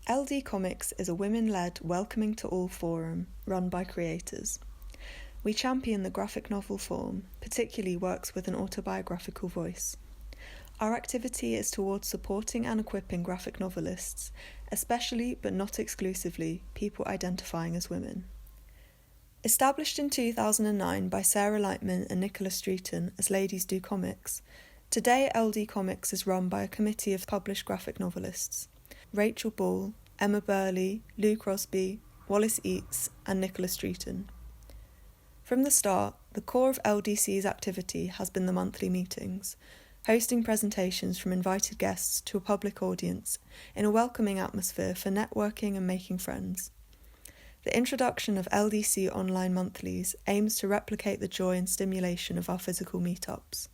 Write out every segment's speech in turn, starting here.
LDComics is a women-led welcoming to all forum run by creators. We champion the graphic novel form, particularly works with an autobiographical voice. Our activity is towards supporting and equipping graphic novelists, especially but not exclusively people identifying as women. Established in 2009 by Sarah Lightman and Nicola Streeton as Ladies Do Comics, today LDComics is run by a committee of published graphic novelists: Rachel Ball, Emma Burley, Lou Crosby, Wallace Eates and Nicola Streeton. From the start, the core of LDC's activity has been the monthly meetings, hosting presentations from invited guests to a public audience in a welcoming atmosphere for networking and making friends. The introduction of LDC online monthlies aims to replicate the joy and stimulation of our physical meetups.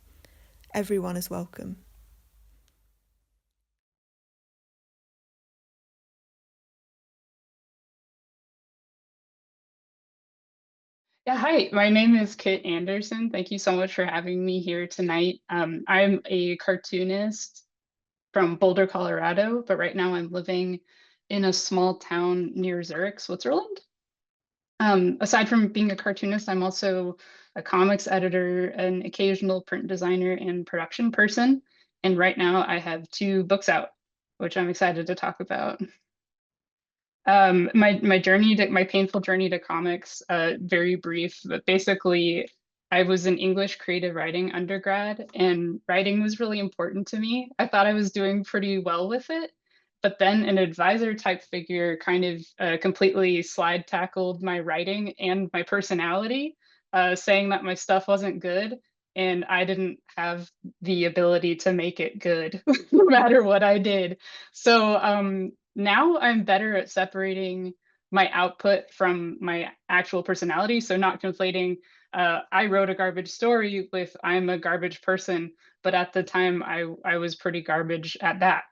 Everyone is welcome. Yeah, hi, my name is Kit Anderson. Thank you so much for having me here tonight. I'm a cartoonist from Boulder, Colorado, but right now I'm living in a small town near Zurich, Switzerland. Aside from being a cartoonist, I'm also a comics editor, an occasional print designer, and production person. And right now I have 2 books out, which I'm excited to talk about. My painful journey to comics, very brief, but basically I was an English creative writing undergrad and writing was really important to me. I thought I was doing pretty well with it, but then an advisor type figure kind of completely slide tackled my writing and my personality, saying that my stuff wasn't good and I didn't have the ability to make it good no matter what I did. So now I'm better at separating my output from my actual personality. So not conflating, I wrote a garbage story with I'm a garbage person, but at the time I was pretty garbage at that.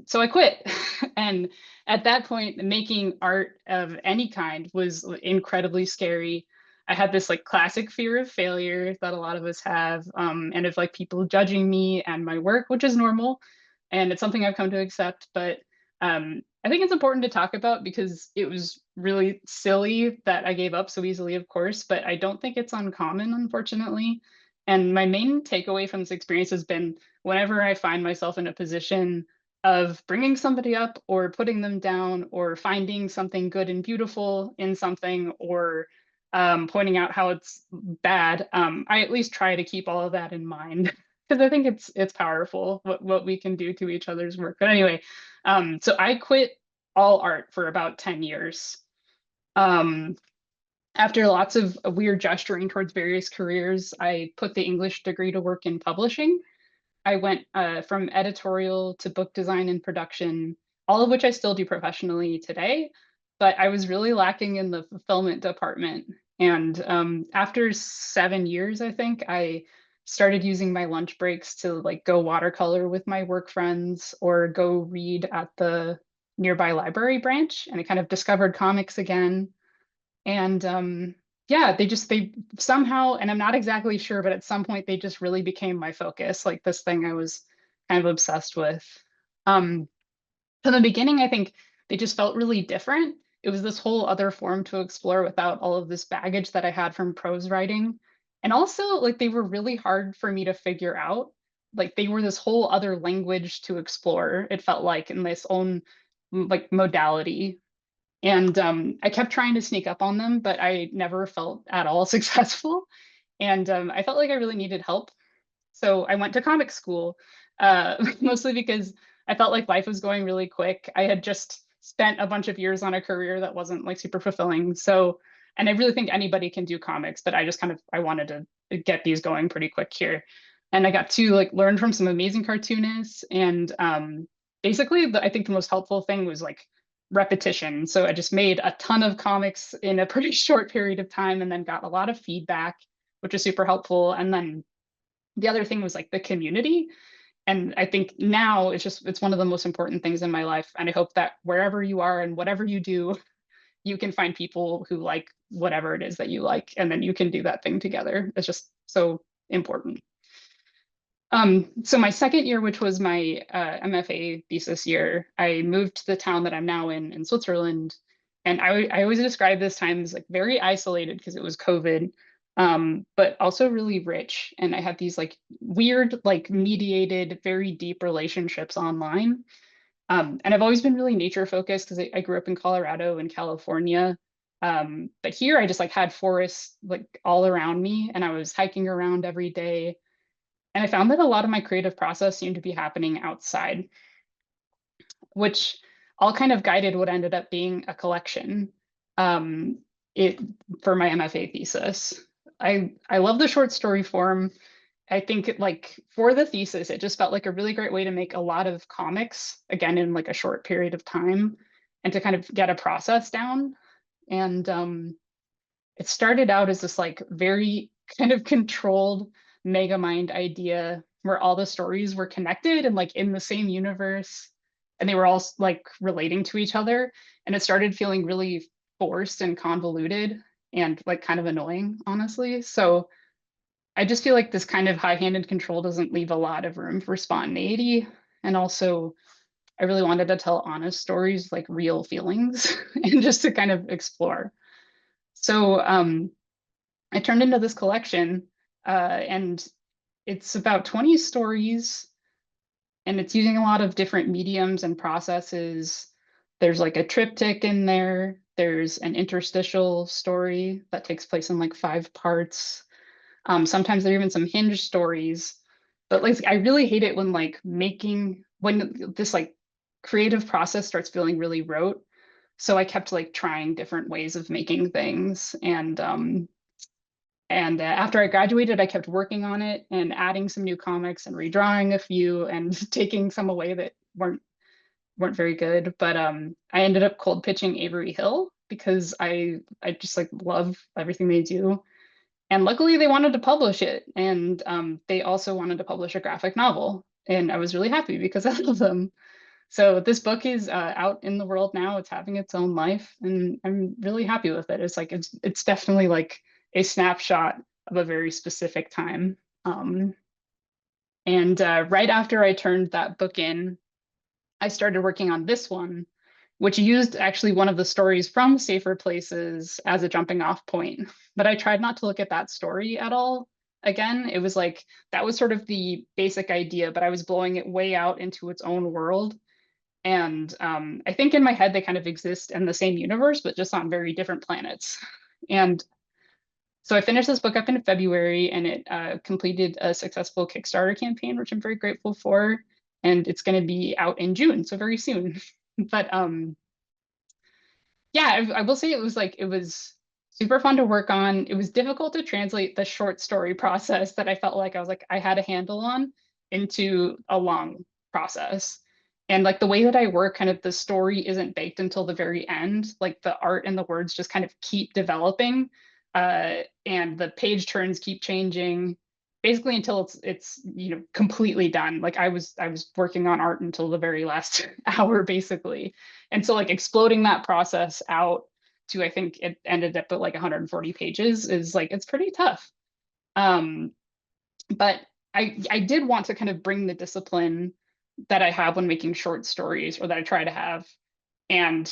So I quit. And at that point, making art of any kind was incredibly scary. I had this like classic fear of failure that a lot of us have, and of like people judging me and my work, which is normal. And it's something I've come to accept. But I think it's important to talk about because it was really silly that I gave up so easily, of course, but I don't think it's uncommon, unfortunately. And my main takeaway from this experience has been whenever I find myself in a position of bringing somebody up or putting them down or finding something good and beautiful in something or pointing out how it's bad, I at least try to keep all of that in mind because I think it's powerful what we can do to each other's work. But anyway, so I quit all art for about 10 years. Um, After lots of weird gesturing towards various careers, I put the English degree to work in publishing. I went from editorial to book design and production, all of which I still do professionally today, but I was really lacking in the fulfillment department. And after 7 years, I think, I started using my lunch breaks to like go watercolor with my work friends or go read at the nearby library branch. And I kind of discovered comics again. And yeah, they somehow, and I'm not exactly sure, but at some point they just really became my focus, like this thing I was kind of obsessed with. Um, from the beginning, I think they just felt really different. It was this whole other form to explore without all of this baggage that I had from prose writing. And also, like, they were really hard for me to figure out. Like, they were this whole other language to explore, it felt like, in this own like modality. And I kept trying to sneak up on them, but I never felt at all successful. And I felt like I really needed help. So I went to comic school, mostly because I felt like life was going really quick. I had just spent a bunch of years on a career that wasn't like super fulfilling. So, and I really think anybody can do comics, but I just kind of I wanted to get these going pretty quick here. And I got to like learn from some amazing cartoonists. And basically, I think the most helpful thing was like repetition. So I just made a ton of comics in a pretty short period of time and then got a lot of feedback, which was super helpful. And then the other thing was like the community. And I think now it's one of the most important things in my life. And I hope that wherever you are and whatever you do, you can find people who like whatever it is that you like, and then you can do that thing together. It's just so important. So my second year, which was my MFA thesis year, I moved to the town that I'm now in Switzerland. And I always describe this time as like very isolated because it was COVID, but also really rich. And I had these like weird, like mediated, very deep relationships online. And I've always been really nature focused because I grew up in Colorado and California. But here I just like had forests like all around me and I was hiking around every day. And I found that a lot of my creative process seemed to be happening outside, which all kind of guided what ended up being a collection um, it, for my MFA thesis. I love the short story form. I think like for the thesis, it just felt like a really great way to make a lot of comics, again, in like a short period of time and to kind of get a process down. And it started out as this like very kind of controlled mega mind idea where all the stories were connected and like in the same universe and they were all like relating to each other. And it started feeling really forced and convoluted and like kind of annoying, honestly. So I just feel like this kind of high-handed control doesn't leave a lot of room for spontaneity. And also, I really wanted to tell honest stories, like real feelings, and just to kind of explore. So I turned into this collection, and it's about 20 stories, and it's using a lot of different mediums and processes. There's like a triptych in there. There's an interstitial story that takes place in like 5 parts. Sometimes there are even some hinge stories, but like I really hate it when like when this like creative process starts feeling really rote. So I kept like trying different ways of making things, and after I graduated, I kept working on it and adding some new comics and redrawing a few and taking some away that weren't very good. But I ended up cold pitching Avery Hill because I just like love everything they do. And luckily, they wanted to publish it, and they also wanted to publish a graphic novel. And I was really happy because I love them. So this book is out in the world now. It's having its own life, and I'm really happy with it. It's like it's definitely like a snapshot of a very specific time. And right after I turned that book in, I started working on this one, which used actually one of the stories from Safer Places as a jumping off point. But I tried not to look at that story at all. Again, it was like that was sort of the basic idea, but I was blowing it way out into its own world. And I think in my head, they kind of exist in the same universe, but just on very different planets. And so I finished this book up in February and it completed a successful Kickstarter campaign, which I'm very grateful for. And it's going to be out in June, so very soon. But yeah, I will say it was super fun to work on. It was difficult to translate the short story process that I felt like I had a handle on into a long process. And like the way that I work, kind of the story isn't baked until the very end. Like the art and the words just kind of keep developing, and the page turns keep changing, basically until it's completely done. Like I was working on art until the very last hour, basically. And so like exploding that process out to I think it ended up at like 140 pages is like it's pretty tough. Um, but I did want to kind of bring the discipline that I have when making short stories, or that I try to have, and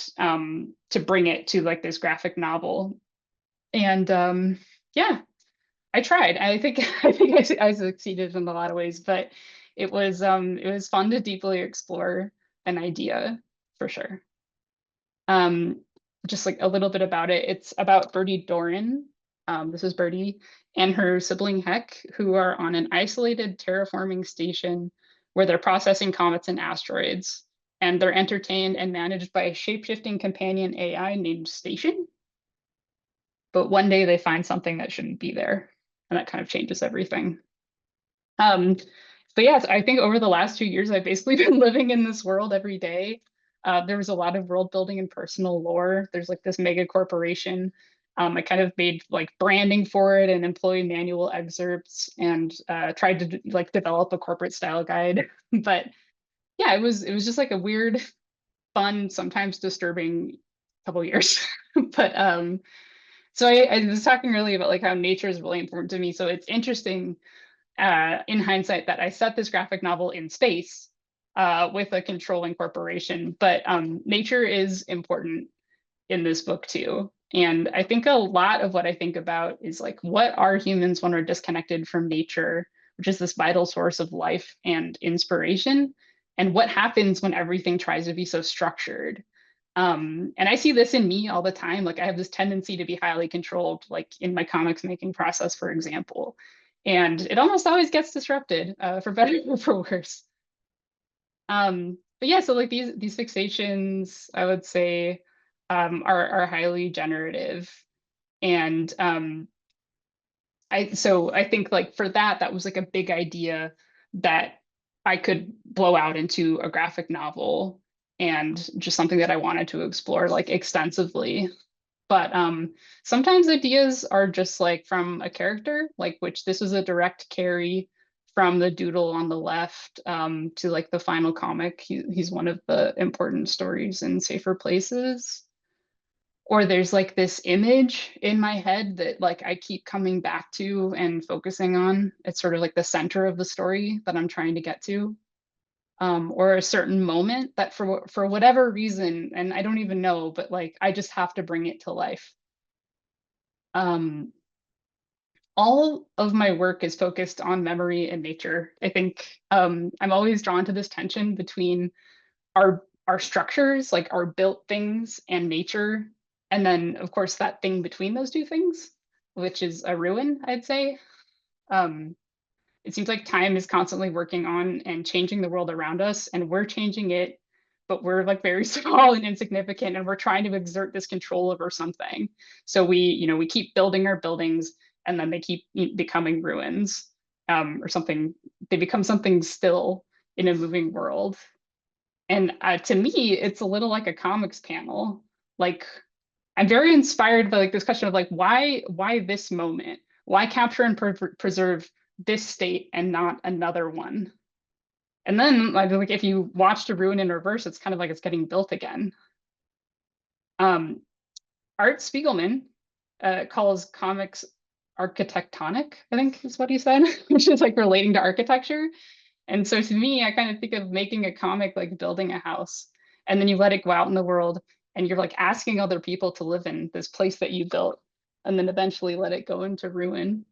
to bring it to like this graphic novel. And yeah, I tried. I succeeded in a lot of ways, but it was fun to deeply explore an idea for sure. Um, just like a little bit about it. It's about Birdie Doran. This is Birdie and her sibling Heck, who are on an isolated terraforming station where they're processing comets and asteroids. And they're entertained and managed by a shape-shifting companion AI named Station. But one day they find something that shouldn't be there, and that kind of changes everything. Um, but yes, I think over the last 2 years, I've basically been living in this world every day. There was a lot of world building and personal lore. There's like this mega corporation. I kind of made like branding for it and employee manual excerpts, and tried to like develop a corporate style guide. But yeah, it was just like a weird, fun, sometimes disturbing couple years. But so I was talking earlier about like how nature is really important to me. So it's interesting in hindsight that I set this graphic novel in space with a controlling corporation, but nature is important in this book too. And I think a lot of what I think about is like, what are humans when we're disconnected from nature, which is this vital source of life and inspiration? And what happens when everything tries to be so structured? And I see this in me all the time. Like I have this tendency to be highly controlled, like in my comics making process, for example. And it almost always gets disrupted, for better or for worse. But yeah, so like these fixations, I would say, are highly generative. And I think like for that was like a big idea that I could blow out into a graphic novel and just something that I wanted to explore like extensively. But sometimes ideas are just like from a character, like which this was a direct carry from the doodle on the left to like the final comic. He's one of the important stories in Safer Places. Or there's like this image in my head that like I keep coming back to and focusing on. It's sort of like the center of the story that I'm trying to get to. Or a certain moment that for whatever reason, and I don't even know, but like I just have to bring it to life. Um, all of my work is focused on memory and nature. I think I'm always drawn to this tension between our structures, like our built things, and nature, and then of course that thing between those two things, which is a ruin, I'd say. Um, it seems like time is constantly working on and changing the world around us, and we're changing it, but we're like very small and insignificant, and we're trying to exert this control over something. So we keep building our buildings, and then they keep becoming ruins, or something. They become something still in a moving world. And to me, it's a little like a comics panel. Like I'm very inspired by like this question of like why this moment? Why capture and preserve this state and not another one? And then like if you watch a ruin in reverse, it's kind of like it's getting built again. Um, Art Spiegelman calls comics architectonic, I think is what he said, which is like relating to architecture. And so to me, I kind of think of making a comic like building a house, and then you let it go out in the world, and you're like asking other people to live in this place that you built, and then eventually let it go into ruin.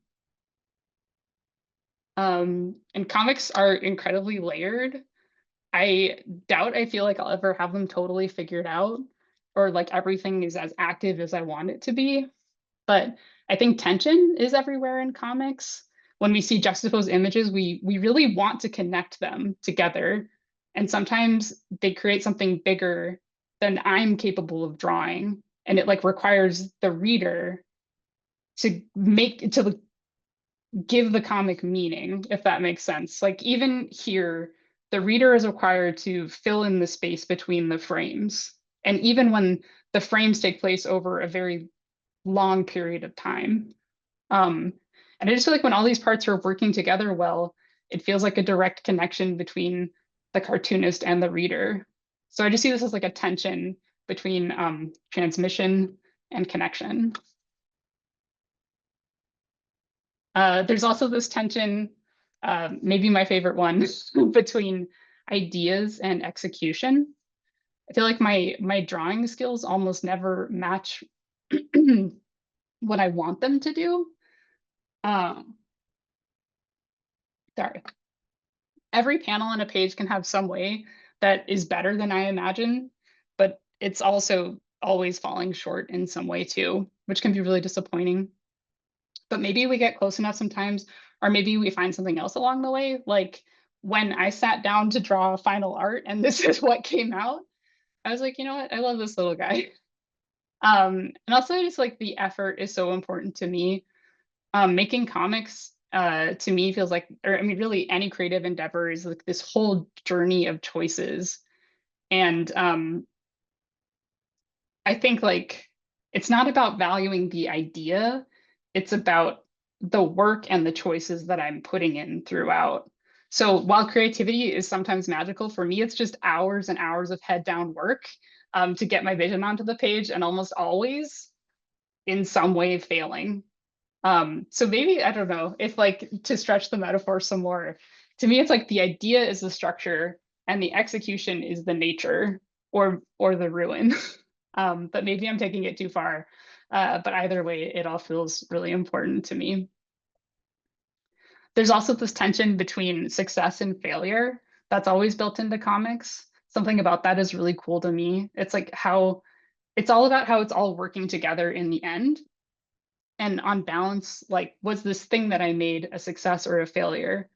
And comics are incredibly layered. I doubt I feel like I'll ever have them totally figured out, or like everything is as active as I want it to be. But I think tension is everywhere in comics. When we see juxtaposed images, we really want to connect them together. And sometimes they create something bigger than I'm capable of drawing. And it like requires the reader to give the comic meaning, if that makes sense. Like even here, the reader is required to fill in the space between the frames. And even when the frames take place over a very long period of time. And I just feel like when all these parts are working together well, it feels like a direct connection between the cartoonist and the reader. So I just see this as like a tension between transmission and connection. There's also this tension, maybe my favorite one, between ideas and execution. I feel like my drawing skills almost never match what I want them to do. Sorry. Every panel on a page can have some way that is better than I imagine, but it's also always falling short in some way too, which can be really disappointing. But maybe we get close enough sometimes, or maybe we find something else along the way. Like when I sat down to draw final art and this is what came out, I was like, you know what? I love this little guy. And also just like the effort is so important to me. Making comics to me feels like, or I mean, really any creative endeavor is like this whole journey of choices. And I think like it's not about valuing the idea, it's about the work and the choices that I'm putting in throughout. So while creativity is sometimes magical, for me, it's just hours and hours of head down work to get my vision onto the page, and almost always in some way failing. So maybe, I don't know, if like to stretch the metaphor some more, to me, it's like the idea is the structure and the execution is the nature or the ruin. But maybe I'm taking it too far. But either way, it all feels really important to me. There's also this tension between success and failure that's always built into comics. Something about that is really cool to me. It's like how it's all about how it's all working together in the end. And on balance, like, was this thing that I made a success or a failure?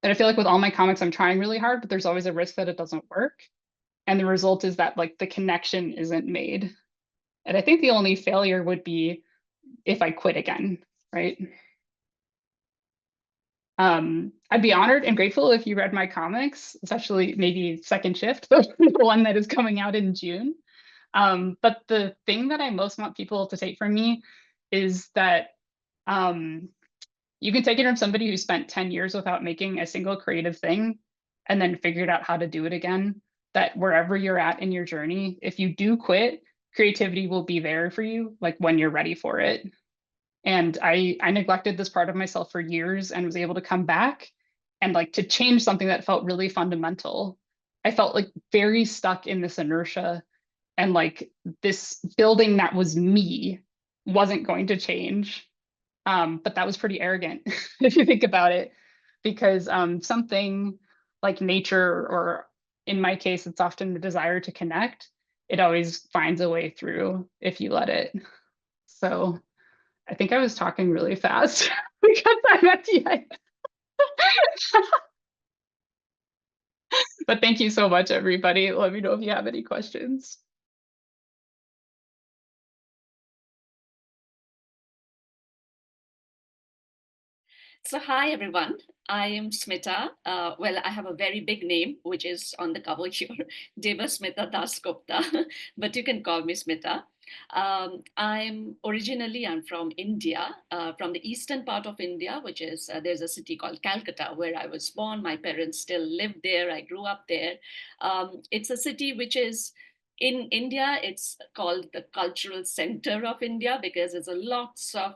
And I feel like with all my comics, I'm trying really hard, but there's always a risk that it doesn't work. And the result is that like the connection isn't made. And I think the only failure would be if I quit again, right? I'd be honored and grateful if you read my comics, especially maybe Second Shift, the one that is coming out in June. But the thing that I most want people to take from me is that um, you can take it from somebody who spent 10 years without making a single creative thing and then figured out how to do it again. That wherever you're at in your journey, if you do quit, creativity will be there for you, like when you're ready for it. And I neglected this part of myself for years and was able to come back and like to change something that felt really fundamental. I felt like very stuck in this inertia and like this building that was me wasn't going to change. But that was pretty arrogant if you think about it, because something like nature, or in my case, it's often the desire to connect, it always finds a way through if you let it. So I think I was talking really fast because I'm at the end. But thank you so much, everybody. Let me know if you have any questions. So hi everyone, I am Smita. Well, I have a very big name, which is on the cover here, Debasmita Dasgupta, but you can call me Smita. I'm from India, from the eastern part of India, which is, there's a city called Calcutta where I was born. My parents still live there. I grew up there. It's a city which is in India, it's called the cultural center of India because there's a lots of,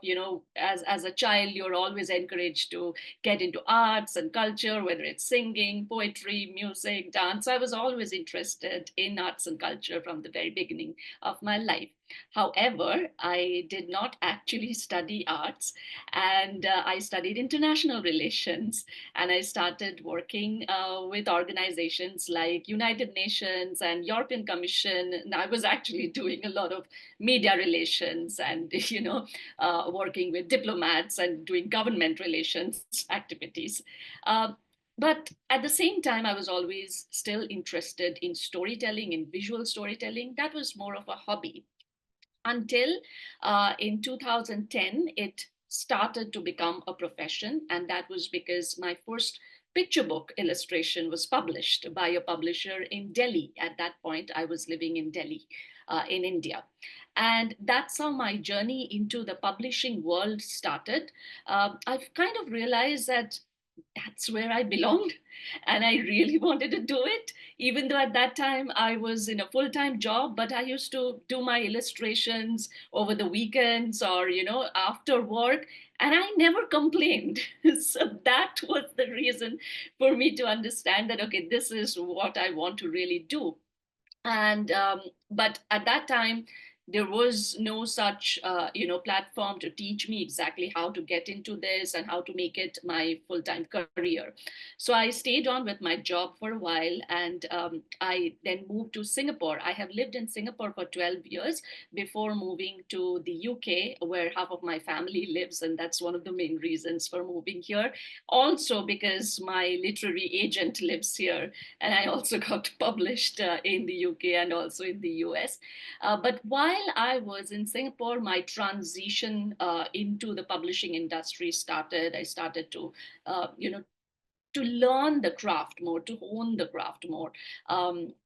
as a child, you're always encouraged to get into arts and culture, whether it's singing, poetry, music, dance. I was always interested in arts and culture from the very beginning of my life. However, I did not actually study arts, and I studied international relations, and I started working with organizations like United Nations and European Commission. And I was actually doing a lot of media relations and working with diplomats and doing government relations activities. Uh, but at the same time, I was always still interested in storytelling, in visual storytelling. That was more of a hobby until in 2010 it started to become a profession, and that was because my first picture book illustration was published by a publisher in Delhi. At that point I was living in Delhi, in India, and that's how my journey into the publishing world started. I've kind of realized that that's where I belonged. And I really wanted to do it, even though at that time I was in a full time job. But I used to do my illustrations over the weekends or, after work. And I never complained. So that was the reason for me to understand that, okay, this is what I want to really do. And but at that time there was no such platform to teach me exactly how to get into this and how to make it my full-time career. So I stayed on with my job for a while, and I then moved to Singapore. I have lived in Singapore for 12 years before moving to the UK, where half of my family lives, and that's one of the main reasons for moving here. Also because my literary agent lives here, and I also got published in the UK and also in the US. But while I was in Singapore, my transition into the publishing industry started. I started to, to learn the craft more, to hone the craft more,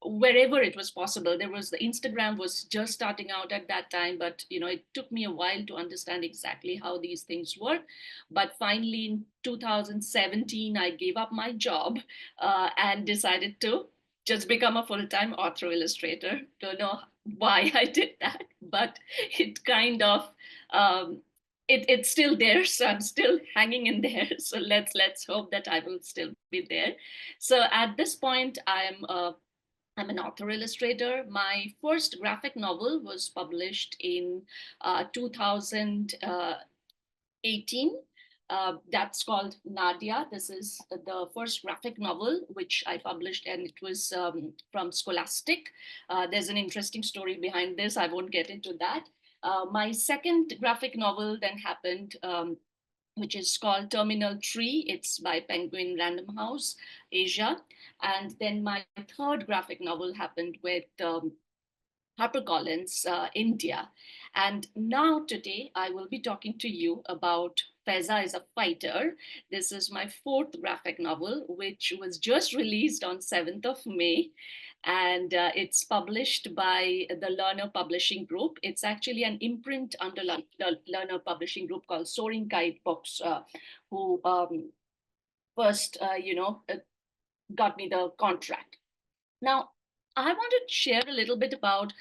wherever it was possible. There was the Instagram was just starting out at that time, but it took me a while to understand exactly how these things work. But finally, in 2017, I gave up my job and decided to just become a full-time author illustrator. Don't know why I did that, but it kind of um, it's still there, so I'm still hanging in there. So let's hope that I will still be there. So at this point, I'm an author illustrator. My first graphic novel was published in 2018. That's called Nadya. This is the first graphic novel which I published, and it was from Scholastic. There's an interesting story behind this. I won't get into that. My second graphic novel then happened, which is called Terminal Tree. It's by Penguin Random House, Asia. And then my third graphic novel happened with HarperCollins India. And now today I will be talking to you about Faiza is a Fighter. This is my fourth graphic novel, which was just released on 7th of May. And it's published by the Lerner Publishing Group. It's actually an imprint under the Lerner Publishing Group called Soaring Kite Books, who first, got me the contract. Now, I want to share a little bit about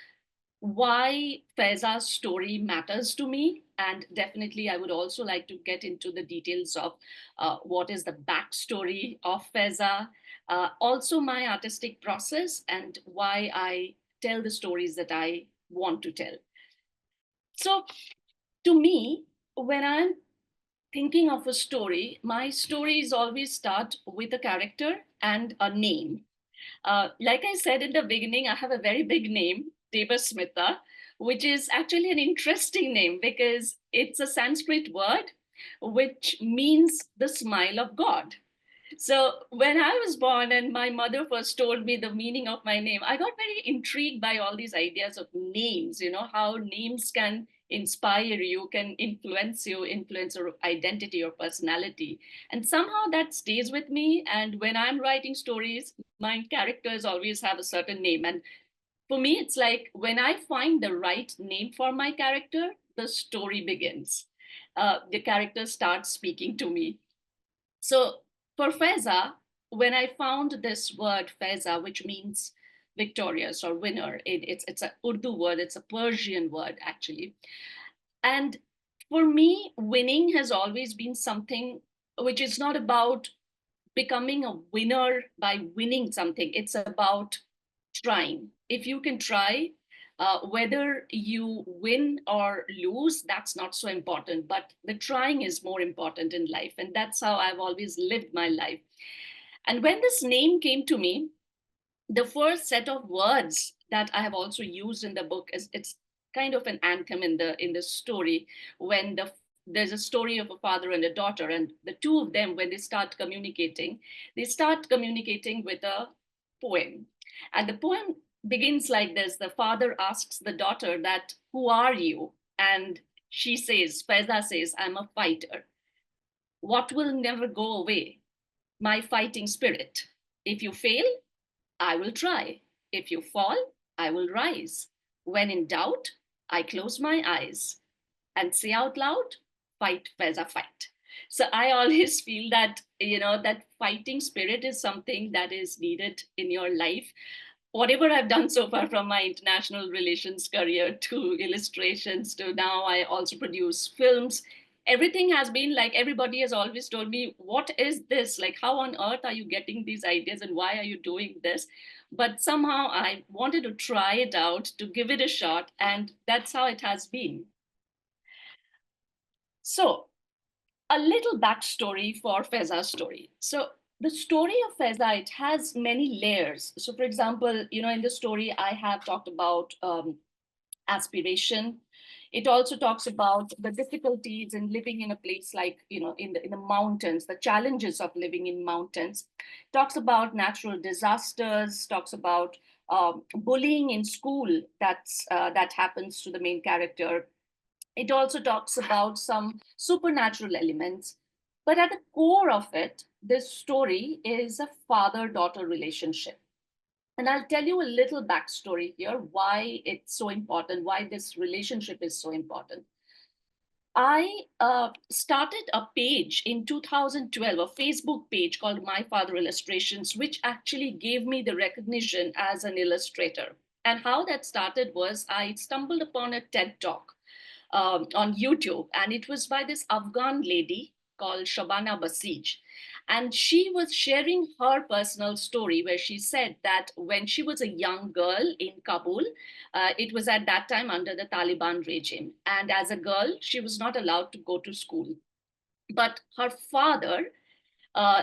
why Faiza's story matters to me. And definitely, I would also like to get into the details of what is the backstory of Faiza, also my artistic process, and why I tell the stories that I want to tell. So, to me, when I'm thinking of a story, my stories always start with a character and a name. Like I said in the beginning, I have a very big name, Debasmita, which is actually an interesting name because it's a Sanskrit word which means the smile of God. So when I was born and my mother first told me the meaning of my name, I got very intrigued by all these ideas of names, how names can inspire you, can influence you, influence your identity or personality. And somehow that stays with me. And when I'm writing stories, my characters always have a certain name. And for me, it's like when I find the right name for my character, the story begins. The character starts speaking to me. So for Faiza, when I found this word Faiza, which means victorious or winner, it's an Urdu word, it's a Persian word actually. And for me, winning has always been something which is not about becoming a winner by winning something. It's about trying. If you can try, whether you win or lose, that's not so important, but the trying is more important in life. And that's how I've always lived my life. And when this name came to me, the first set of words that I have also used in the book is it's kind of an anthem in the story when there's a story of a father and a daughter, and the two of them, when they start communicating with a poem. And the poem begins like this. The father asks the daughter that, who are you? And she says, Faiza says, I'm a fighter. What will never go away? My fighting spirit. If you fail, I will try. If you fall, I will rise. When in doubt, I close my eyes and say out loud, fight, Faiza, fight. So I always feel that, that fighting spirit is something that is needed in your life. Whatever I've done so far, from my international relations career to illustrations to now I also produce films, everything has been like, everybody has always told me, what is this? Like, how on earth are you getting these ideas and why are you doing this? But somehow I wanted to try it out, to give it a shot, and that's how it has been. So a little backstory for Faiza's story. So the story of Faiza, it has many layers. So for example, in the story, I have talked about aspiration. It also talks about the difficulties in living in a place like, in the mountains, the challenges of living in mountains. Talks about natural disasters, talks about bullying in school that happens to the main character. It also talks about some supernatural elements. But at the core of it, this story is a father-daughter relationship. And I'll tell you a little backstory here, why it's so important, why this relationship is so important. I started a page in 2012, a Facebook page called My Father Illustrations, which actually gave me the recognition as an illustrator. And how that started was I stumbled upon a TED Talk on YouTube. And it was by this Afghan lady called Shabana Basij. And she was sharing her personal story where she said that when she was a young girl in Kabul, it was at that time under the Taliban regime. And as a girl, she was not allowed to go to school. But her father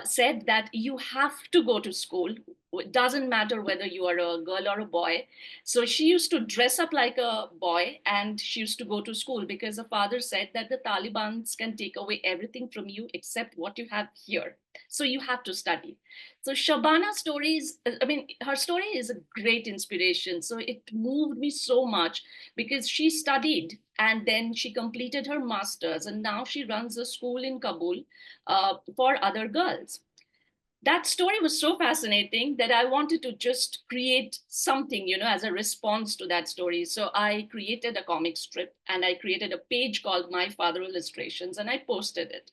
said that you have to go to school. It doesn't matter whether you are a girl or a boy. So she used to dress up like a boy and she used to go to school because the father said that the Taliban's can take away everything from you except what you have here. So you have to study. So Shabana's story is, I mean, her story is a great inspiration. So it moved me so much because she studied and then she completed her master's and now she runs a school in Kabul for other girls. That story was so fascinating that I wanted to just create something, as a response to that story. So I created a comic strip and I created a page called My Father Illustrations and I posted it.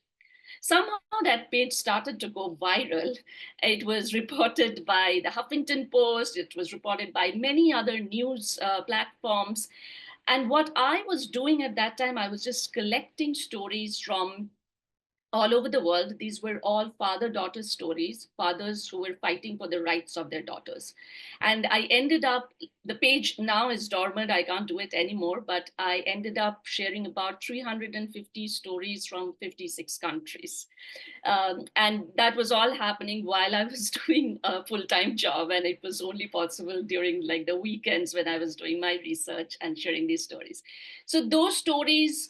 Somehow that page started to go viral. It was reported by the Huffington Post, it was reported by many other news platforms. And what I was doing at that time, I was just collecting stories from all over the world. These were all father-daughter stories, fathers who were fighting for the rights of their daughters. And I ended up, the page now is dormant, I can't do it anymore, but I ended up sharing about 350 stories from 56 countries. And that was all happening while I was doing a full-time job. And it was only possible during like the weekends when I was doing my research and sharing these stories. So those stories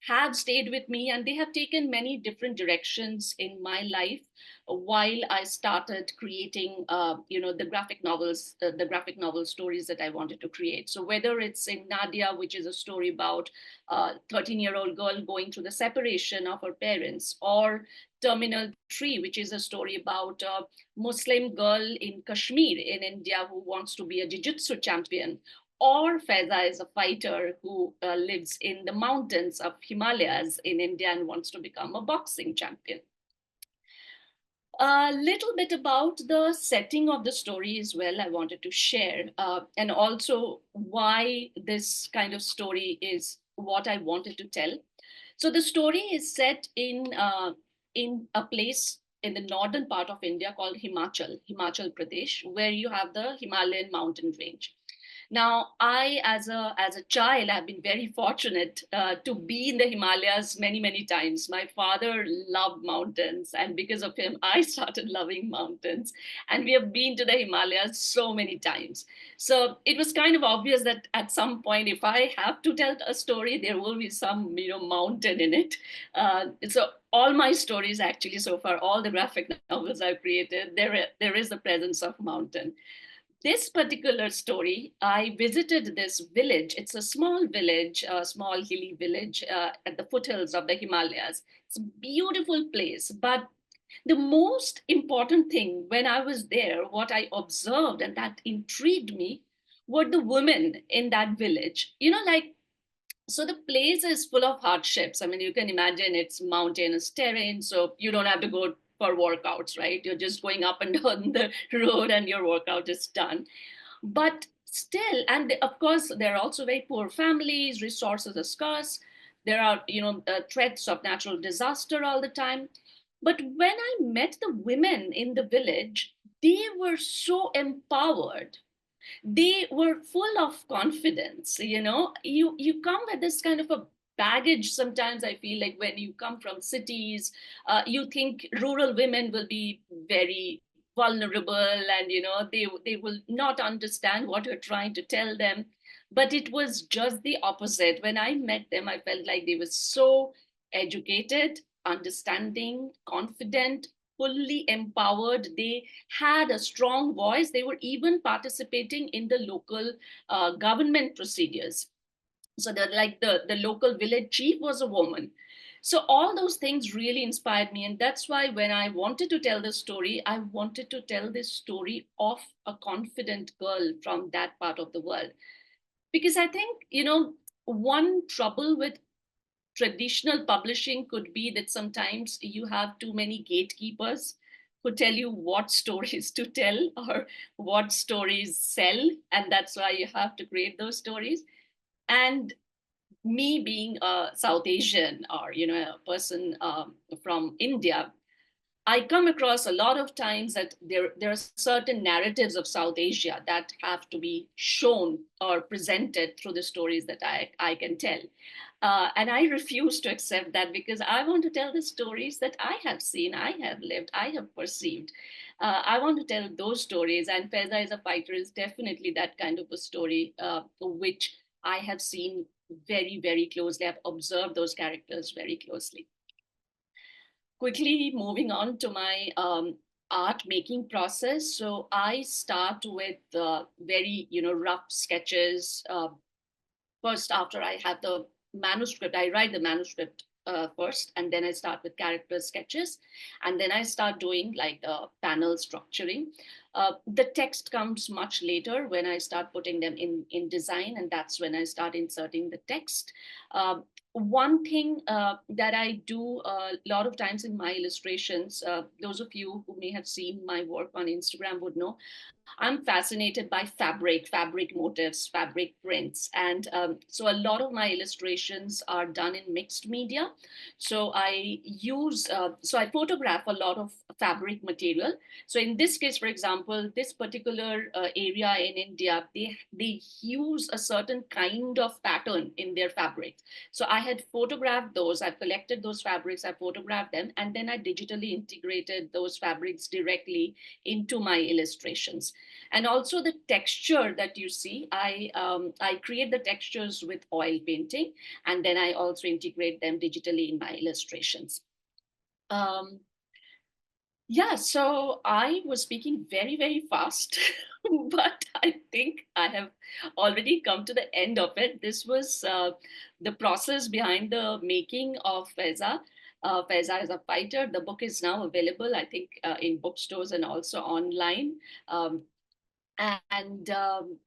have stayed with me and they have taken many different directions in my life while I started creating, the graphic novels, the graphic novel stories that I wanted to create. So whether it's in Nadya, which is a story about a 13-year-old girl going through the separation of her parents, or Terminal Tree, which is a story about a Muslim girl in Kashmir in India who wants to be a jiu-jitsu champion, or Faiza is a fighter who lives in the mountains of Himalayas in India and wants to become a boxing champion. A little bit about the setting of the story as well, I wanted to share, and also why this kind of story is what I wanted to tell. So the story is set in a place in the northern part of India called Himachal Pradesh, where you have the Himalayan mountain range. Now, I, as a child, have been very fortunate to be in the Himalayas many, many times. My father loved mountains, and because of him, I started loving mountains. And we have been to the Himalayas so many times. So it was kind of obvious that at some point, if I have to tell a story, there will be some, mountain in it. So all my stories, actually, so far, all the graphic novels I've created, there is the presence of mountain. This particular story, I visited this village. It's a small village, a small hilly village at the foothills of the Himalayas. It's a beautiful place. But the most important thing when I was there, what I observed and that intrigued me were the women in that village. So the place is full of hardships. I mean, you can imagine it's mountainous terrain, so you don't have to go for workouts, right? You're just going up and down the road and your workout is done. But still, and of course, there are also very poor families, resources are scarce. There are, threats of natural disaster all the time. But when I met the women in the village, they were so empowered, they were full of confidence. You come with this kind of a baggage. Sometimes I feel like when you come from cities, you think rural women will be very vulnerable and they will not understand what you're trying to tell them. But it was just the opposite. When I met them, I felt like they were so educated, understanding, confident, fully empowered. They had a strong voice. They were even participating in the local government procedures. So that, like, the local village chief was a woman. So all those things really inspired me. And that's why when I wanted to tell this story, I wanted to tell this story of a confident girl from that part of the world. Because I think, one trouble with traditional publishing could be that sometimes you have too many gatekeepers who tell you what stories to tell or what stories sell. And that's why you have to create those stories. And me being a South Asian or, a person from India, I come across a lot of times that there are certain narratives of South Asia that have to be shown or presented through the stories that I can tell. And I refuse to accept that, because I want to tell the stories that I have seen, I have lived, I have perceived. I want to tell those stories. And Faiza is a Fighter is definitely that kind of a story, which I have seen very, very closely. I've observed those characters very closely. Quickly moving on to my art making process. So I start with very, rough sketches. First, after I have the manuscript, I write the manuscript first, and then I start with character sketches, and then I start doing like the panel structuring. The text comes much later when I start putting them in design, and that's when I start inserting the text. One thing that I do a lot of times in my illustrations, those of you who may have seen my work on Instagram would know, I'm fascinated by fabric motifs, fabric prints. And so a lot of my illustrations are done in mixed media. So I photograph a lot of fabric material. So in this case, for example, this particular area in India, they use a certain kind of pattern in their fabric. So I had photographed those, I've collected those fabrics, I photographed them, and then I digitally integrated those fabrics directly into my illustrations. And also the texture that you see, I create the textures with oil painting, and then I also integrate them digitally in my illustrations. Yeah, so I was speaking very, very fast, but I think I have already come to the end of it. This was the process behind the making of Faiza. Faiza is a Fighter. The book is now available, I think, in bookstores and also online. And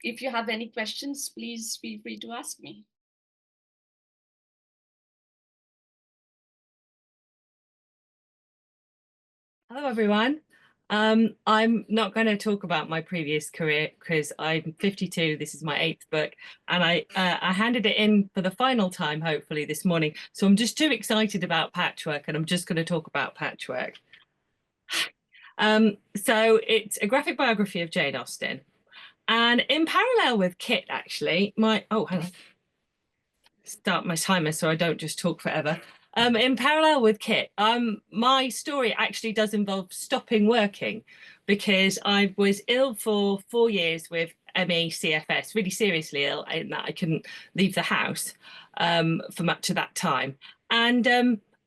if you have any questions, please feel free to ask me. Hello, everyone. I'm not going to talk about my previous career because I'm 52. This is my 8th book, and I handed it in for the final time, hopefully, this morning. So I'm just too excited about Patchwork, and I'm just going to talk about Patchwork. So it's a graphic biography of Jane Austen. And in parallel with Kit, actually, hang on. Start my timer so I don't just talk forever. In parallel with Kit, my story actually does involve stopping working because I was ill for 4 years with ME CFS, really seriously ill, in that I couldn't leave the house for much of that time. And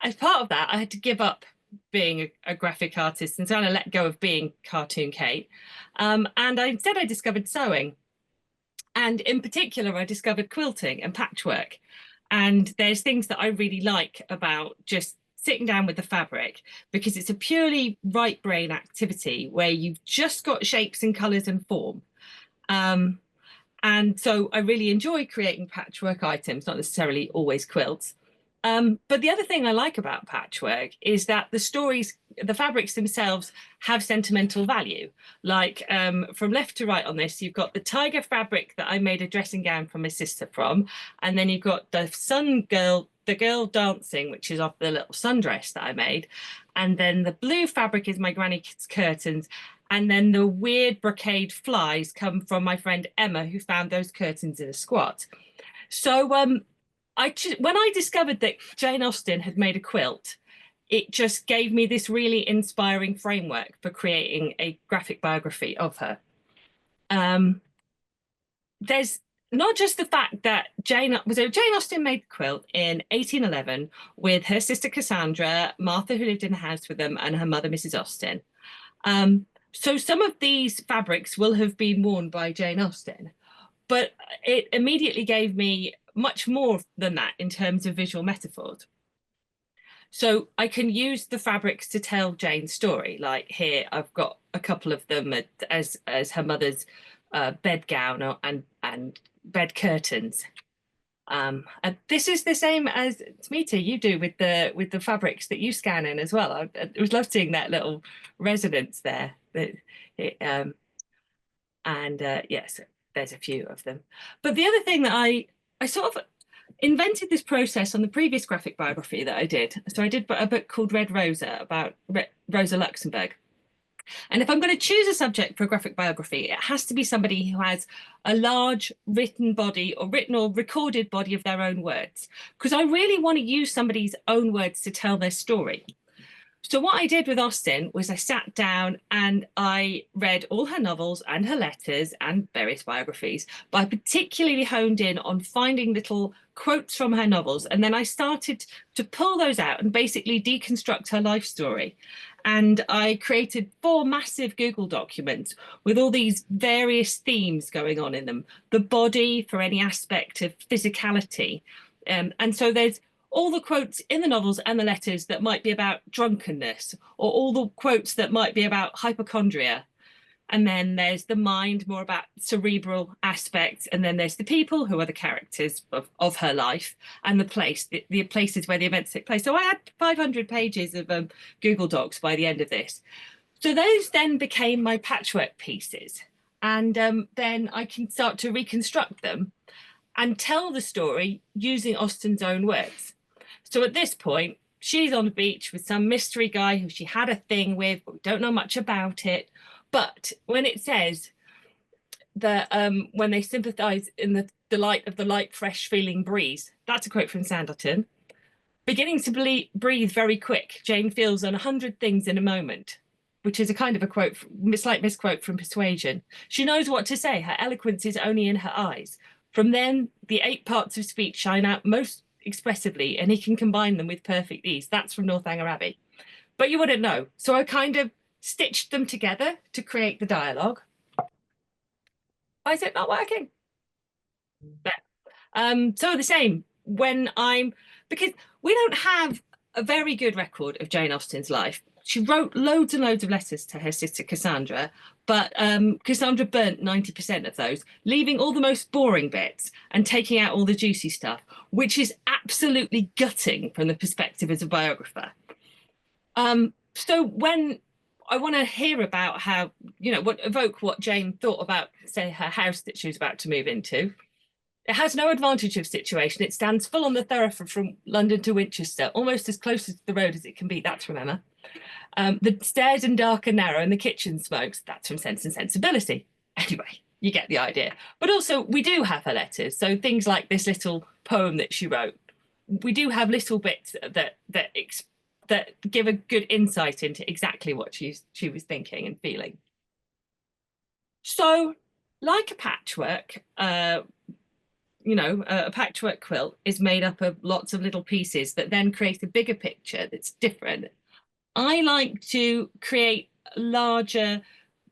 as part of that, I had to give up being a graphic artist and kind of let go of being Cartoon Kate. And instead I discovered sewing. And in particular, I discovered quilting and patchwork. And there's things that I really like about just sitting down with the fabric, because it's a purely right brain activity where you've just got shapes and colours and form. And so I really enjoy creating patchwork items, not necessarily always quilts. But the other thing I like about Patchwork is that the stories, the fabrics themselves have sentimental value. Like from left to right on this, you've got the tiger fabric that I made a dressing gown for my sister from. And then you've got the girl dancing, which is off the little sundress that I made. And then the blue fabric is my granny's curtains. And then the weird brocade flies come from my friend Emma, who found those curtains in a squat. So when I discovered that Jane Austen had made a quilt, it just gave me this really inspiring framework for creating a graphic biography of her. There's not just the fact that Jane Austen made the quilt in 1811 with her sister Cassandra, Martha, who lived in the house with them, and her mother, Mrs. Austen. So some of these fabrics will have been worn by Jane Austen, but it immediately gave me much more than that in terms of visual metaphors. So I can use the fabrics to tell Jane's story. Like here, I've got a couple of them as her mother's bed gown and bed curtains. And this is the same as Smita, you do with the fabrics that you scan in as well. I was love seeing that little resonance there. Yes, there's a few of them. But the other thing that I sort of invented this process on the previous graphic biography that I did. So I did a book called Red Rosa about Rosa Luxemburg. And if I'm going to choose a subject for a graphic biography, it has to be somebody who has a large written body or written or recorded body of their own words, because I really want to use somebody's own words to tell their story. So what I did with Austen was I sat down and I read all her novels and her letters and various biographies, but I particularly honed in on finding little quotes from her novels. And then I started to pull those out and basically deconstruct her life story. And I created 4 massive Google documents with all these various themes going on in them. The body for any aspect of physicality. And so there's all the quotes in the novels and the letters that might be about drunkenness, or all the quotes that might be about hypochondria. And then there's the mind, more about cerebral aspects. And then there's the people, who are the characters of her life, and the place, the places where the events take place. So I had 500 pages of Google Docs by the end of this. So those then became my patchwork pieces. And then I can start to reconstruct them and tell the story using Austen's own words. So at this point, she's on the beach with some mystery guy who she had a thing with, but we don't know much about it. But when it says that when they sympathise in the delight of the light, fresh feeling breeze, that's a quote from Sanderton. Beginning to breathe very quick, Jane feels 100 things in a moment, which is a kind of a quote, slight misquote from Persuasion. She knows what to say. Her eloquence is only in her eyes. From then, the 8 parts of speech shine out most expressively, and he can combine them with perfect ease. That's from Northanger Abbey. But you wouldn't know. So I kind of stitched them together to create the dialogue. Why is it not working? So the same when because we don't have a very good record of Jane Austen's life. She wrote loads and loads of letters to her sister Cassandra, but Cassandra burnt 90% of those, leaving all the most boring bits and taking out all the juicy stuff, which is absolutely gutting from the perspective as a biographer. So when I want to hear about how, evoke what Jane thought about, say, her house that she was about to move into. It has no advantage of situation. It stands full on the thoroughfare from London to Winchester, almost as close to the road as it can be. That's from Emma. The stairs are dark and narrow and the kitchen smokes. That's from Sense and Sensibility. Anyway, you get the idea. But also, we do have her letters. So things like this little poem that she wrote. We do have little bits that give a good insight into exactly what she was thinking and feeling. So, like a patchwork, a patchwork quilt is made up of lots of little pieces that then create a bigger picture that's different. I like to create a larger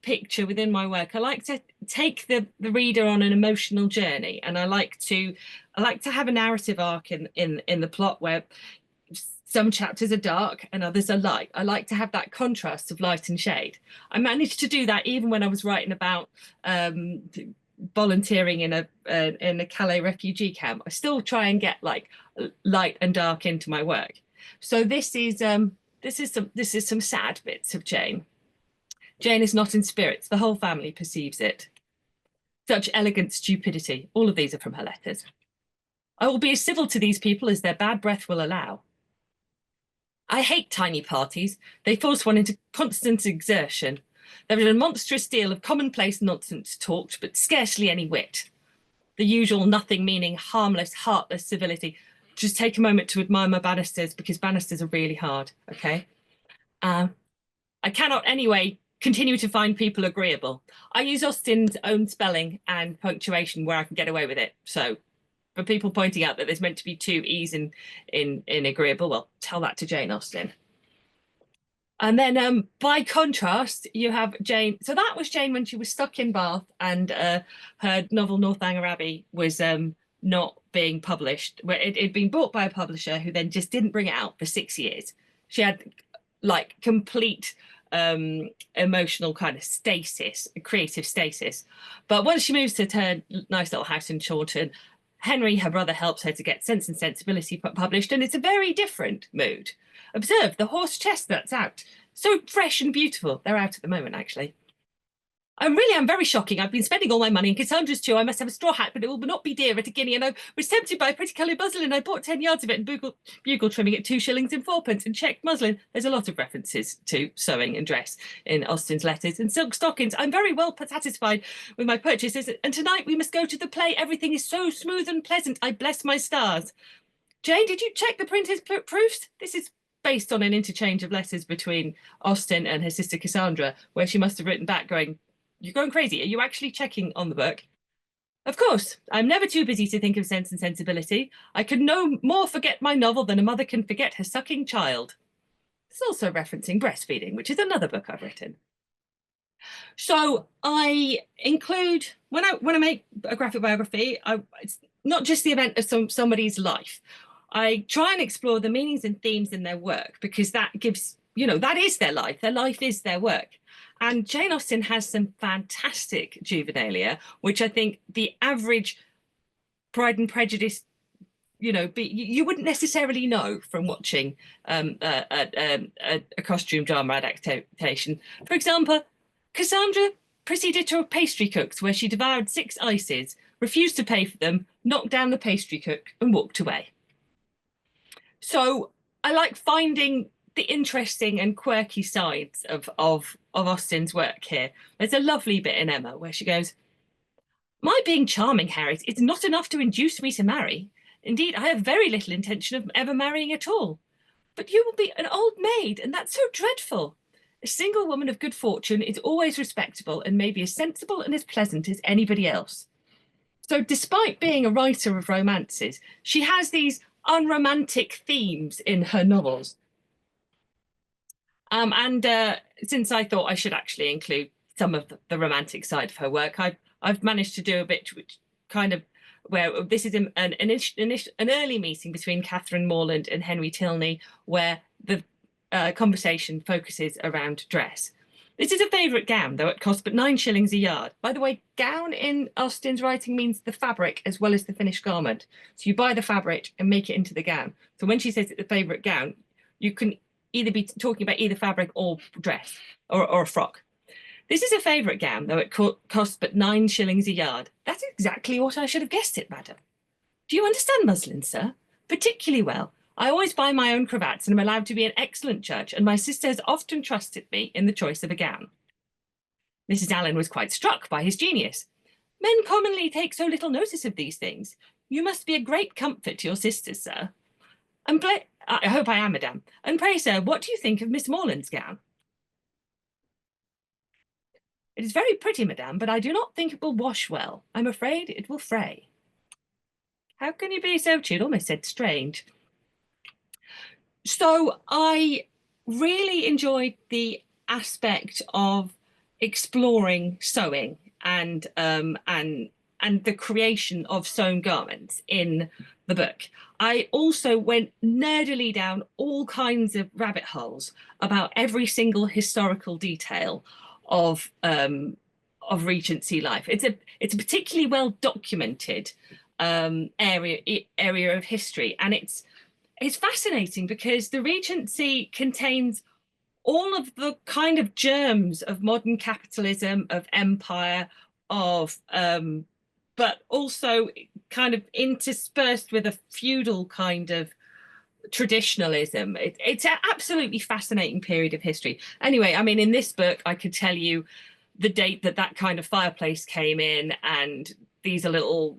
picture within my work. I like to take the reader on an emotional journey, and I like to have a narrative arc in the plot where some chapters are dark and others are light. I like to have that contrast of light and shade. I managed to do that even when I was writing about volunteering in a Calais refugee camp. I still try and get like light and dark into my work. So this is some sad bits of Jane. Jane is not in spirits. The whole family perceives it. Such elegant stupidity. All of these are from her letters. I will be as civil to these people as their bad breath will allow. I hate tiny parties. They force one into constant exertion. There is a monstrous deal of commonplace nonsense talked, but scarcely any wit. The usual nothing meaning, harmless, heartless civility. Just take a moment to admire my banisters, because banisters are really hard, okay? I cannot anyway continue to find people agreeable. I use Austen's own spelling and punctuation where I can get away with it. So for people pointing out that there's meant to be 2 E's in agreeable, well, tell that to Jane Austen. And then by contrast, you have Jane. So that was Jane when she was stuck in Bath and her novel Northanger Abbey was not being published. Where it'd been bought by a publisher who then just didn't bring it out for 6 years. She had like complete emotional kind of stasis, creative stasis. But once she moves to her nice little house in Chawton, Henry, her brother, helps her to get Sense and Sensibility published, and it's a very different mood. Observe the horse chestnuts out. So fresh and beautiful. They're out at the moment, actually. I'm very shocking. I've been spending all my money, and Cassandra's too. I must have a straw hat, but it will not be dear at a guinea. And I was tempted by a pretty coloured muslin. I bought 10 yards of it and bugle trimming at 2 shillings and 4pence and checked muslin. There's a lot of references to sewing and dress in Austen's letters. And silk stockings. I'm very well satisfied with my purchases. And tonight we must go to the play. Everything is so smooth and pleasant. I bless my stars. Jane, did you check the printer's proofs? This is based on an interchange of letters between Austen and her sister Cassandra, where she must have written back going, "You're going crazy. Are you actually checking on the book?" Of course, I'm never too busy to think of Sense and Sensibility. I could no more forget my novel than a mother can forget her sucking child. It's also referencing breastfeeding, which is another book I've written. So I include, when I make a graphic biography, it's not just the event of somebody's life. I try and explore the meanings and themes in their work, because that gives, that is their life. Their life is their work. And Jane Austen has some fantastic juvenilia, which I think the average Pride and Prejudice, you wouldn't necessarily know from watching a costume drama adaptation. For example, Cassandra proceeded to pastry cooks, where she devoured 6 ices, refused to pay for them, knocked down the pastry cook, and walked away. So I like finding the interesting and quirky sides of Austen's work here. There's a lovely bit in Emma where she goes, "My being charming, Harriet, is not enough to induce me to marry. Indeed, I have very little intention of ever marrying at all. But you will be an old maid, and that's so dreadful. A single woman of good fortune is always respectable and may be as sensible and as pleasant as anybody else." So despite being a writer of romances, she has these unromantic themes in her novels. Since I thought I should actually include some of the romantic side of her work, I've managed to do a bit which kind of, where this is an early meeting between Catherine Morland and Henry Tilney, where the conversation focuses around dress. This is a favourite gown, though it costs but 9 shillings a yard. By the way, gown in Austen's writing means the fabric as well as the finished garment. So you buy the fabric and make it into the gown. So when she says it's a favourite gown, you can either be talking about either fabric or dress or a frock. This is a favourite gown, though it costs but 9 shillings a yard. That's exactly what I should have guessed it, madam. Do you understand muslin, sir? Particularly well. I always buy my own cravats and am allowed to be an excellent judge, and my sister has often trusted me in the choice of a gown. Mrs. Allen was quite struck by his genius. Men commonly take so little notice of these things. You must be a great comfort to your sisters, sir. And I hope I am, madame. And pray, sir, what do you think of Miss Morland's gown? It is very pretty, madame, but I do not think it will wash well. I'm afraid it will fray. How can you be so? She'd almost said strange. So I really enjoyed the aspect of exploring sewing and the creation of sewn garments in the book. I also went nerdily down all kinds of rabbit holes about every single historical detail of Regency life. It's a particularly well documented area of history, and it's fascinating because the Regency contains all of the kind of germs of modern capitalism, of empire, but also kind of interspersed with a feudal kind of traditionalism. It's an absolutely fascinating period of history. Anyway, I mean, in this book, I could tell you the date that kind of fireplace came in, and these are little,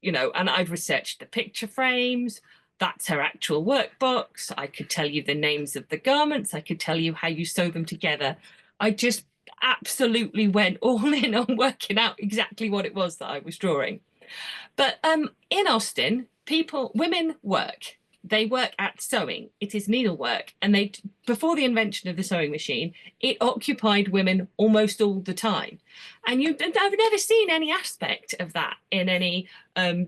and I've researched the picture frames. That's her actual workbooks. I could tell you the names of the garments. I could tell you how you sew them together. I just absolutely went all in on working out exactly what it was that I was drawing. But in Austen, women work. They work at sewing. It is needlework. And before the invention of the sewing machine, it occupied women almost all the time. And I've never seen any aspect of that in any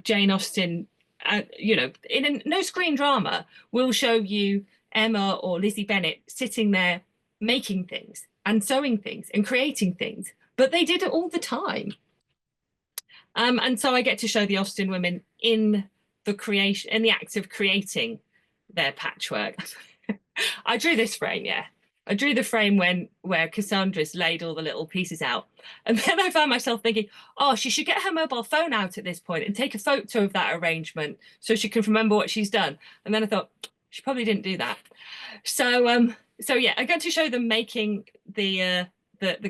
Jane Austen. No screen drama will show you Emma or Lizzie Bennet sitting there making things and sewing things and creating things, but they did it all the time. And so I get to show the Austen women in the act of creating their patchwork. I drew this frame, yeah. I drew the frame where Cassandra's laid all the little pieces out. And then I found myself thinking, oh, she should get her mobile phone out at this point and take a photo of that arrangement so she can remember what she's done. And then I thought, she probably didn't do that. So yeah, I got to show them making the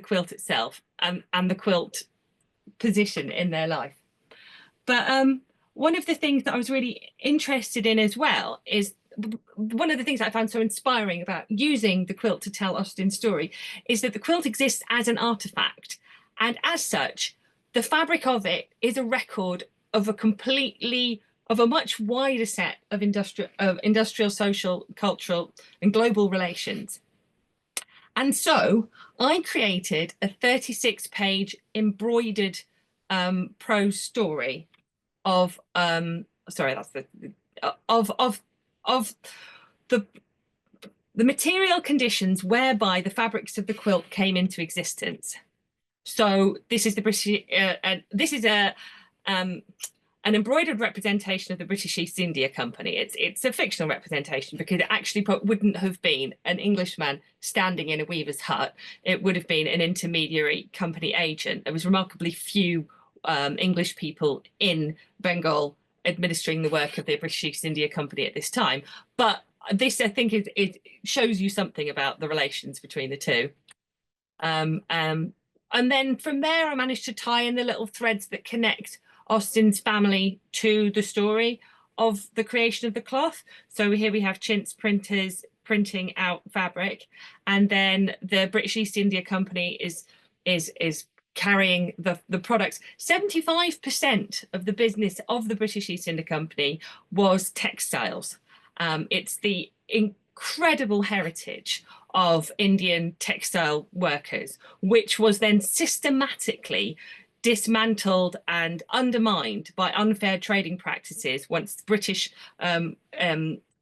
quilt itself and the quilt position in their life. But one of the things that I was really interested in as well is one of the things I found so inspiring about using the quilt to tell Austen's story is that the quilt exists as an artifact. And as such, the fabric of it is a record of a much wider set of industrial, social, cultural, and global relations. And so I created a 36-page embroidered prose story of the material conditions whereby the fabrics of the quilt came into existence. So this is the British. This is an embroidered representation of the British East India Company. It's a fictional representation because it actually wouldn't have been an Englishman standing in a weaver's hut. It would have been an intermediary company agent. There was remarkably few English people in Bengal administering the work of the British East India Company at this time. But this, I think, it shows you something about the relations between the two. And then from there, I managed to tie in the little threads that connect Austen's family to the story of the creation of the cloth. So here we have chintz printers printing out fabric, and then the British East India Company is carrying the products. 75% of the business of the British East India Company was textiles. It's the incredible heritage of Indian textile workers, which was then systematically dismantled and undermined by unfair trading practices once the British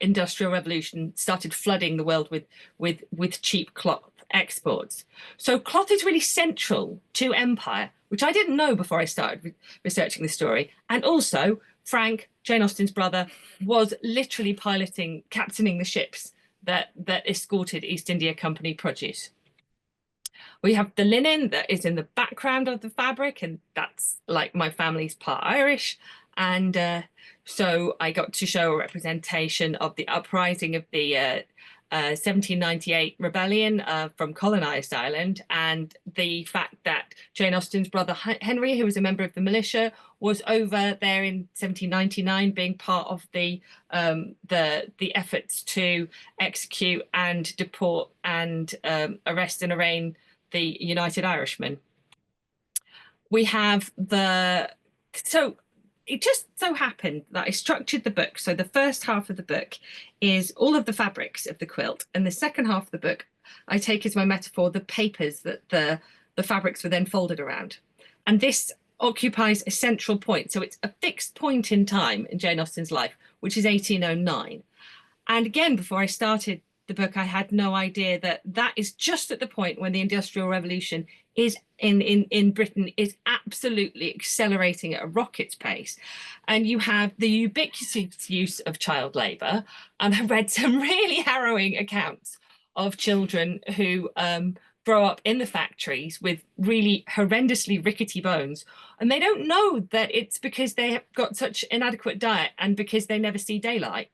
Industrial Revolution started flooding the world with cheap cloth exports. So cloth is really central to empire, which I didn't know before I started researching the story. And also, Frank, Jane Austen's brother, was literally captaining the ships that escorted East India Company produce. We have the linen that is in the background of the fabric, and that's like my family's part Irish. And so I got to show a representation of the uprising of the 1798 rebellion from colonized Ireland, and the fact that Jane Austen's brother Henry, who was a member of the militia, was over there in 1799 being part of the efforts to execute and deport and arrest and arraign the United Irishmen. We have so it just so happened that I structured the book. So the first half of the book is all of the fabrics of the quilt, and the second half of the book I take as my metaphor the papers that the fabrics were then folded around. And this occupies a central point. So it's a fixed point in time in Jane Austen's life, which is 1809. And again, before I started the book, I had no idea that is just at the point when the Industrial Revolution is in Britain is absolutely accelerating at a rocket's pace. And you have the ubiquitous use of child labour. And I read some really harrowing accounts of children who grow up in the factories with really horrendously rickety bones. And they don't know that it's because they have got such inadequate diet and because they never see daylight.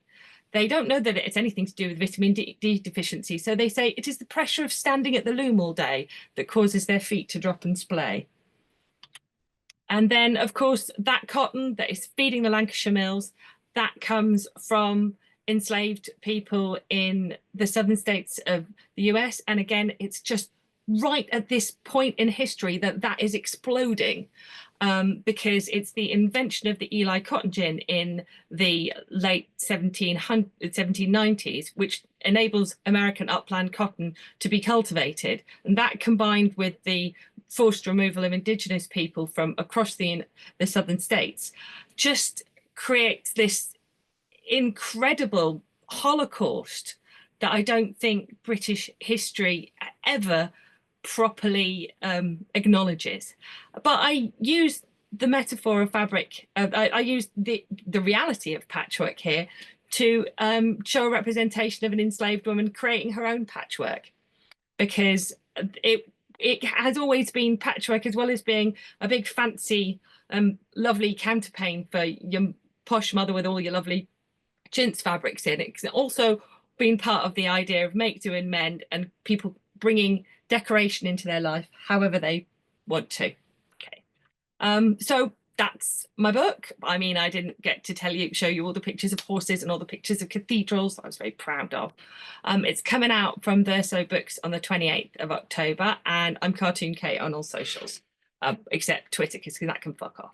They don't know that it's anything to do with vitamin D deficiency. So they say it is the pressure of standing at the loom all day that causes their feet to drop and splay. And then, of course, that cotton that is feeding the Lancashire mills, that comes from enslaved people in the southern states of the US. And again, it's just right at this point in history that is exploding. Because it's the invention of the Ely cotton gin in the late 1790s, which enables American upland cotton to be cultivated. And that, combined with the forced removal of indigenous people from across the southern states, just creates this incredible Holocaust that I don't think British history ever properly acknowledges. But I use the metaphor of fabric, I use the reality of patchwork here to show a representation of an enslaved woman creating her own patchwork. because it has always been patchwork, as well as being a big fancy lovely counterpane for your posh mother with all your lovely chintz fabrics in. It's also been part of the idea of make, do and mend, and people bringing decoration into their life however they want to. Okay, so that's my book. I mean, I didn't get to show you all the pictures of horses and all the pictures of cathedrals I was very proud of. It's coming out from Verso Books on the 28th of October, and I'm Cartoon Kate on all socials, except Twitter, because that can fuck off.